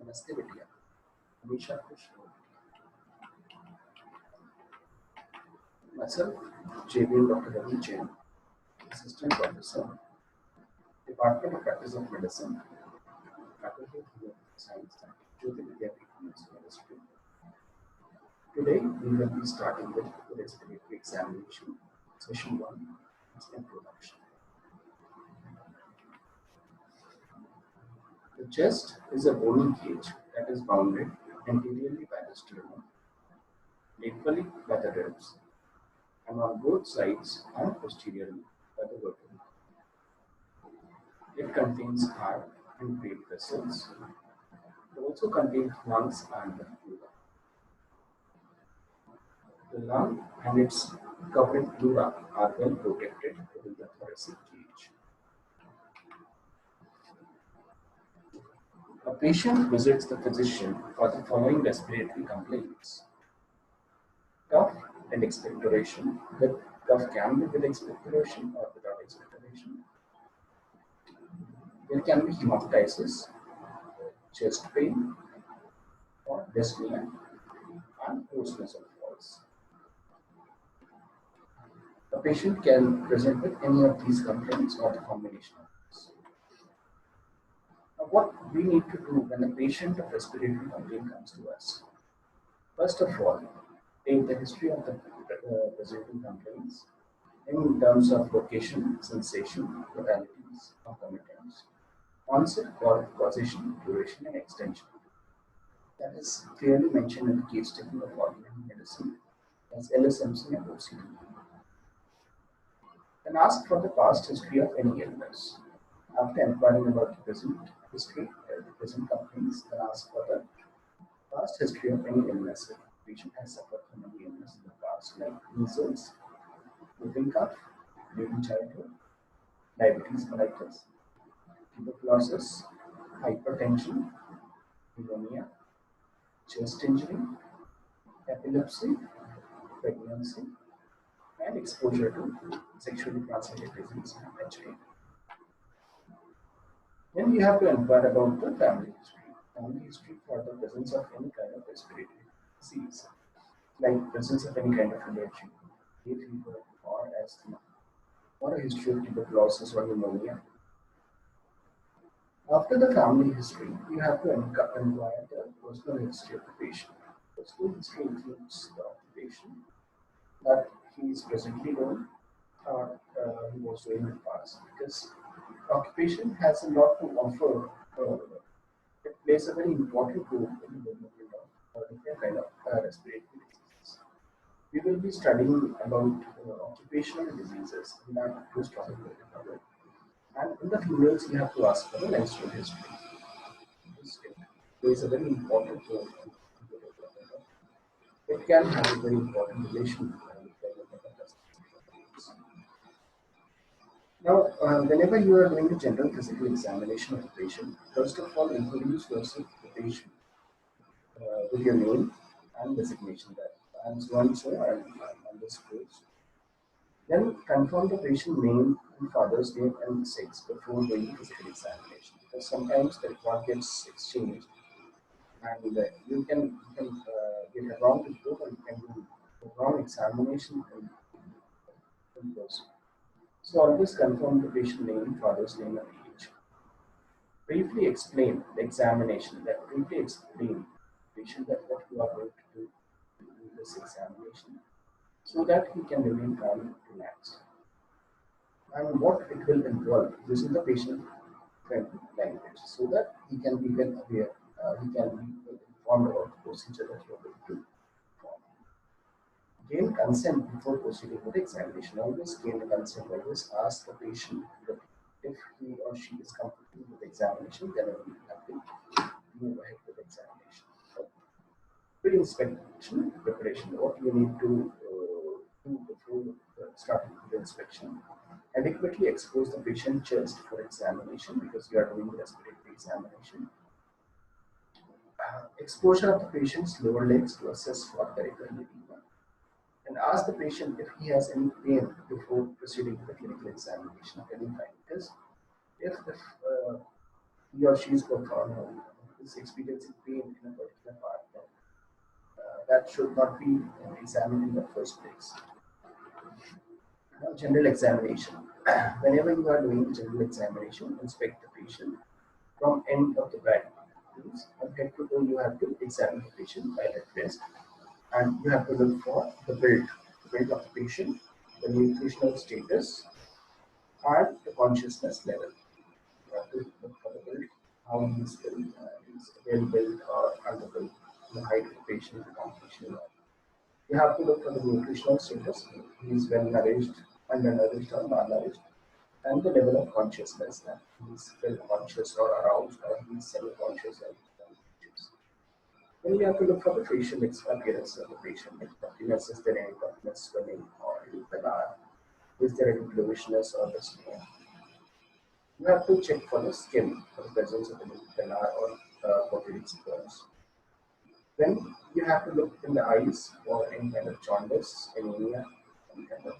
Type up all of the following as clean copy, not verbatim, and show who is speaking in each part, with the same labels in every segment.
Speaker 1: नमस्ते बिटिया, हमेशा खुश रहो। Myself, JV'n Dr. Ravi Jain, Assistant Professor, Department of Practice of Medicine, Faculty of Human Science at JAYOTI VIDYAPEETH University. Today, we will be starting with the respiratory examination, session 1, introduction. The chest is a bony cage that is bounded anteriorly by the sternum, laterally by the ribs, and on both sides and posteriorly by the vertebra. It contains heart and great vessels. It also contains lungs and the pleura. The lung and its covering pleura are well protected within the thoracic cage. A patient visits the physician for the following respiratory complaints: cough and expectoration. The cough can be with expectoration or without expectoration. There can be hemoptysis, chest pain, or dyspnea, and hoarseness of voice. A patient can present with any of these complaints or the combination of these. Now, what we need to do when a patient of respiratory complaint comes to us? First of all, take the history of the presenting complaints in terms of location, sensation, modalities, concomitants, onset, causation, duration, and extension. That is clearly mentioned in the case study of ordinary medicine as LSMC and OCD. Then ask for the past history of any illness. After inquiring about the present history, the present complaints, then ask for the past history of any illness. If the patient has suffered from any illness in the past, like measles, whooping cough during childhood, diabetes mellitus, tuberculosis, hypertension, pneumonia, chest injury, epilepsy, pregnancy, and exposure to sexually transmitted disease, HIV. Then you have to inquire about the family history. Family history for the presence of any kind of respiratory disease, like presence of any kind of allergy, hay fever, or asthma, or a history of tuberculosis or pneumonia. After the family history, you have to inquire the personal history of the patient. Personal history includes the occupation that he is presently doing or he was doing in the past, because occupation has a lot to offer. It plays a very important role in the development of different kind of respiratory diseases. We will be studying about occupational diseases in that post topic will be covered. And in the females, you have to ask for the menstrual history. It plays a very important role in the development of. It can have a very important relation with the development of testosterone. Now, whenever you are doing a general physical examination of the patient, first of all, introduce yourself to the patient with your name and designation, that I am so and so, and I'm this course. Then confirm the patient name and father's name and sex before doing the physical examination, because sometimes the report gets exchanged and you can get a wrong report, or you can do a wrong examination in person. So always confirm the patient name, father's name, and age. Briefly explain the examination. That briefly explain to the patient that what you are going to do in this examination, so that he can remain calm and relaxed. And what it will involve using the patient-friendly language, so that he can be well aware, he can be well informed about the procedure that you are going to perform. Gain consent before proceeding with the examination. Always gain the consent. Always ask the patient that if he or she is comfortable with the examination, then we have to move ahead with the examination. Pre-inspection preparation. What you need to do before starting the inspection. Adequately expose the patient chest for examination, because you are doing the respiratory examination. Exposure of the patient's lower legs to assess for peripheral edema. And ask the patient if he has any pain before proceeding with the clinical examination of any kind. Because if he or she is performing is experiencing pain in a particular part, that should not be examined in the first place. Now, general examination. Whenever you are doing general examination, inspect the patient from end of the body. Means from head to toe, you have to examine the patient by that rest, and you have to look for the build of the patient, the nutritional status, and the consciousness level. You have to look for the build, how he is built, is well built or underbuilt, the height of the patient, the composition. You have to look for the nutritional status. He is well nourished, undernourished, or malnourished, and the level of consciousness, that he is well conscious or aroused, or he is semi-conscious or unconscious. Then you have to look for the facial appearance of the patient. Like puffiness, is there any puffiness, swelling, or any penar? Is there any bluishness or dyspnea? You have to check for the skin, for the presence of any penar or porphyric spots. Then you have to look in the eyes for any kind of jaundice, anemia, any kind of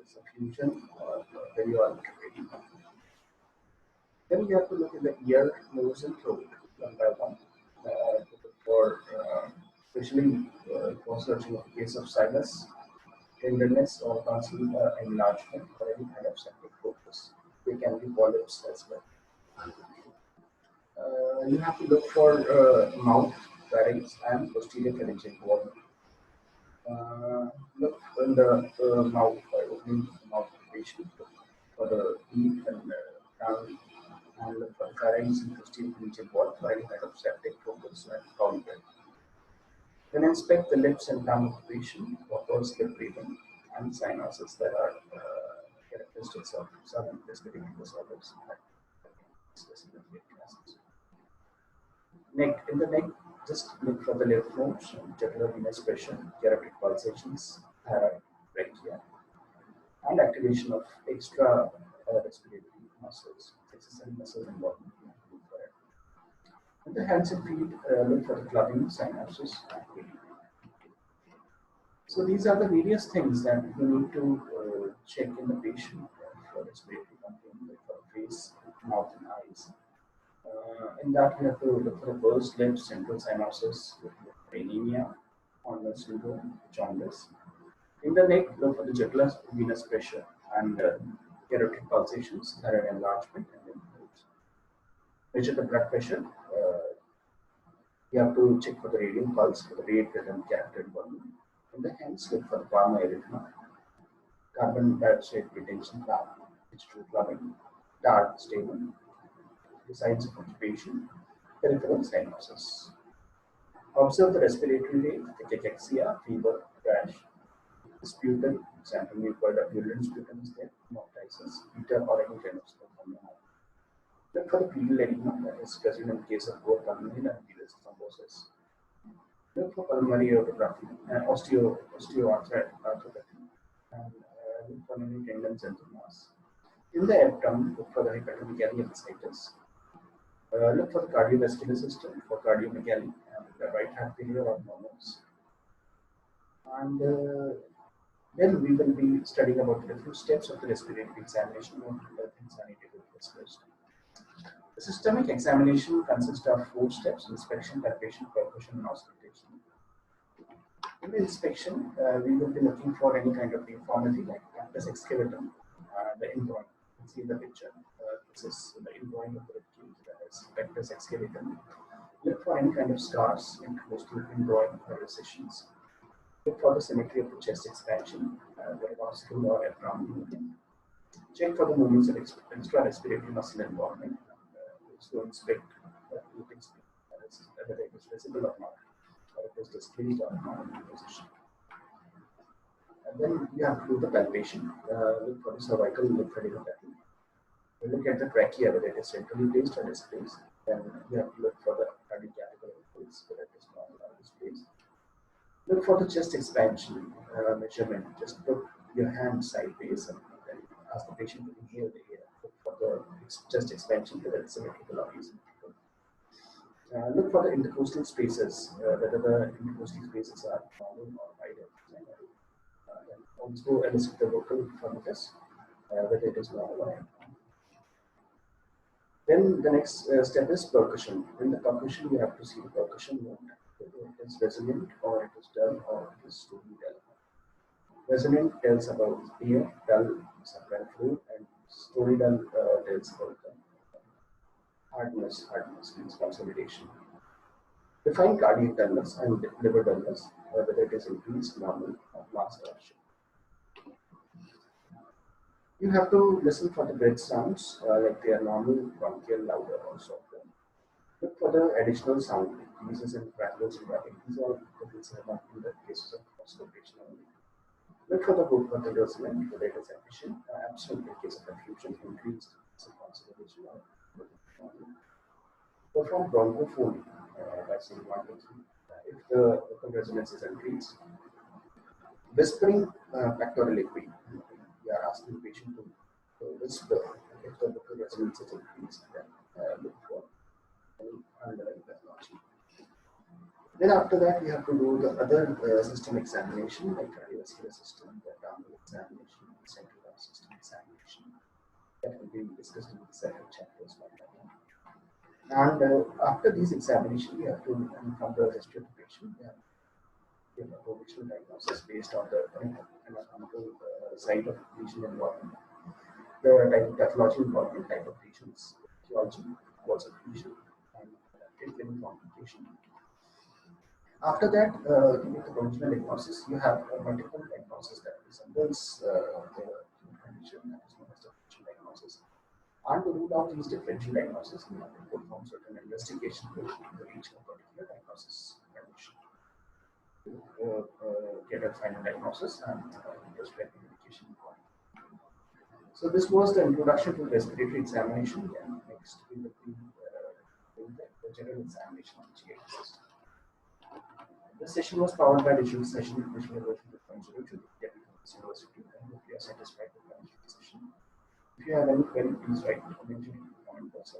Speaker 1: suffusion, or periodic edema. Then you have to look in the ear, nose, and throat one by one to look for, especially for searching of case of sinus, tenderness, or tonsil enlargement, or any kind of septic focus. They can be polyps as well. You have to look for mouth, pharynx, and posterior pharyngeal wall. Look in the mouth by opening the mouth of the patient, look for the teeth and tongue, and look for the pharynx and posterior pharyngeal wall for any kind of septic focus and foul breath. Then inspect the lips and tongue of the patient for first lip breathing and cyanosis that are characteristics of some respiratory disorders. Neck. In the neck, just look for the lymph nodes, jugular venous pressure, carotid pulsations, thyroid, trachea, and activation of extra respiratory muscles, accessory muscles involved. In the hands and feet, look for the clubbing, synapses, and bleeding. So these are the various things that you need to check in the patient for respiratory complaint, like for face, mouth, and eyes. In that, we have to look for the burst lips, central cyanosis, anemia, Horner syndrome, jaundice. In the neck, look for the jugular venous pressure and carotid pulsations, thyroid enlargement, and lymph nodes. Measure the blood pressure. You have to check for the radial pulse, for the rate, rhythm, character, and volume. In the hands, look for the palmar erythema, carbon dioxide retention cloud, H2 clubbing, dark stable, the signs of occupation, peripheral cyanosis. Observe the respiratory rate, the cachexia, fever, rash, sputum, example, mucoid or urine sputum is there, hemoptysis, beta or any kind of sputum. Look for the pedal edema that is present in case of both pulmonary and venous thrombosis. Look for pulmonary aortography and osteoarthropathy, and look for any tendons and mass. In the abdomen, look for the hepatomegaly appendicitis. Look for the cardiovascular system for cardiomegaly and the right heart failure or murmurs. And then we will be studying about the different steps of the respiratory examination and things I need to discuss first. The systemic examination consists of 4 steps: inspection, palpation, percussion, and auscultation. In the inspection, we will be looking for any kind of deformity like cactus excavatum, the ingroin. You can see in the picture. This is the ingroin of the reptile, that is cactus excavatum. Look for any kind of scars enclosed in ingroin or recessions. Look for the symmetry of the chest expansion, whether muscular or abdominal. Check for the movements of extra respiratory muscle involvement. So inspect whether it is visible or not, or it is displaced or not in position. And then you have to do the palpation. Look for the cervical lymphadenopathy. Look at the trachea, whether it is centrally placed or displaced. Then you have to look for the cardiac inputs, whether it is normal or displaced. Look for the chest expansion measurement. Just put your hand sideways and then ask the patient to inhale the air. Look for the chest expansion, whether it's symmetrical or asymmetrical. Look for the intercostal spaces, whether the intercostal spaces are normal or wider. And also elicit the vocal phonetus, whether it is normal or not. Then the next step is percussion. In the percussion, you have to see the percussion note, whether it is resonant or it is dull or it is totally dull. Resonant tells about ear, dull, supply fluid, and story dull tells about the hardness. Hardness means consolidation. Define cardiac dullness and liver dullness, whether it is increased, normal, or masked or shift. You have to listen for the breath sounds, like they are normal, bronchial, louder, or softer. Look for the additional sound, increases in crackles and rapping. These are the things that are in the cases of constipation only. Look for the hook for the resonant, whether it is efficient, absent in case of effusion, increased in consolidation, or perform bronchophony by saying 1, 2, 3. If the vocal resonance is increased, whispering pectoral equi. We are asking the patient to whisper if the vocal resonance is increased. Then look for any underlying pathology. Then after that, we have to do the other system examination, like cardiovascular system, the abdominal examination, central nervous system examination. That will be discussed in the separate chapters. And after these examinations, we have to, from the history of the patient, we have to give a provisional diagnosis based on the anatomical site of lesion involvement, the type of pathology involvement, type of lesions, etiology, cause of lesion, and clinical complication. After that, to make the provisional diagnosis, you have a multiple diagnosis that resembles the condition that is known as the differential diagnosis. And to rule out these differential diagnoses, you have to perform certain investigation to reach a particular diagnosis condition. Get a final diagnosis and prescribe the medication. So this was the introduction to respiratory examination. And next we will be doing the general examination of the GI system. This session was powered by digital session, digital version 2.0 to the Japanese University. I hope you are satisfied with the session. If you have any query, please write in the comment box.